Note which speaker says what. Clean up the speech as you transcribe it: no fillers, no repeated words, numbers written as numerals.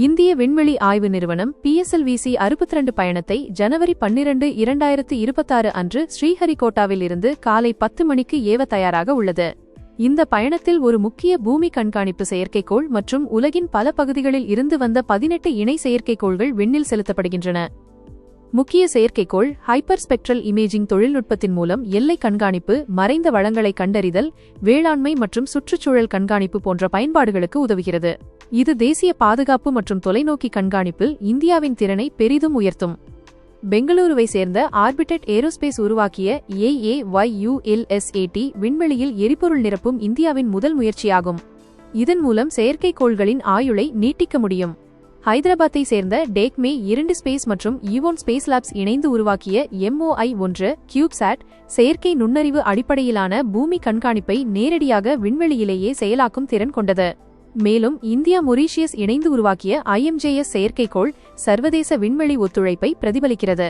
Speaker 1: இந்திய விண்வெளி ஆய்வு நிறுவனம் PSLV-C 62 பயணத்தை ஜனவரி 12, 2026 அன்று ஸ்ரீஹரிகோட்டாவில் இருந்து காலை 10 மணிக்கு ஏவ தயாராக உள்ளது. இந்த பயணத்தில் ஒரு முக்கிய பூமி கண்காணிப்பு செயற்கைக்கோள் மற்றும் உலகின் பல பகுதிகளில் இருந்து வந்த 18 இணை செயற்கைக்கோள்கள் விண்ணில் செலுத்தப்படுகின்றன. முக்கிய செயற்கைக்கோள் ஹைப்பர் ஸ்பெக்ட்ரல் இமேஜிங் தொழில்நுட்பத்தின் மூலம் எல்லை கண்காணிப்பு, மறைந்த வளங்களை கண்டறிதல், வேளாண்மை மற்றும் சுற்றுச்சூழல் கண்காணிப்பு போன்ற பயன்பாடுகளுக்கு உதவுகிறது. இது தேசிய பாதுகாப்பு மற்றும் தொலைநோக்கி கண்காணிப்பில் இந்தியாவின் திறனை பெரிதும் உயர்த்தும். பெங்களூருவை சேர்ந்த ஆர்பிட்டட் ஏரோஸ்பேஸ் உருவாக்கிய AAYULSAT விண்வெளியில் எரிபொருள் நிரப்பும் இந்தியாவின் முதல் முயற்சியாகும். இதன் மூலம் செயற்கைக்கோள்களின் ஆயுளை நீட்டிக்க முடியும். ஹைதராபாத்தை சேர்ந்த டேக்மே 2 ஸ்பேஸ் மற்றும் ஈவோன் ஸ்பேஸ் லேப்ஸ் இணைந்து உருவாக்கிய MOI-1 கியூப்சாட் செயற்கை நுண்ணறிவு அடிப்படையிலான பூமி கண்காணிப்பை நேரடியாக விண்வெளியிலேயே செயலாக்கும் திறன் கொண்டது. மேலும் இந்தியா மொரீஷியஸ் இணைந்து உருவாக்கிய IMJS செயற்கைக்கோள் சர்வதேச விண்வெளி ஒத்துழைப்பை பிரதிபலிக்கிறது.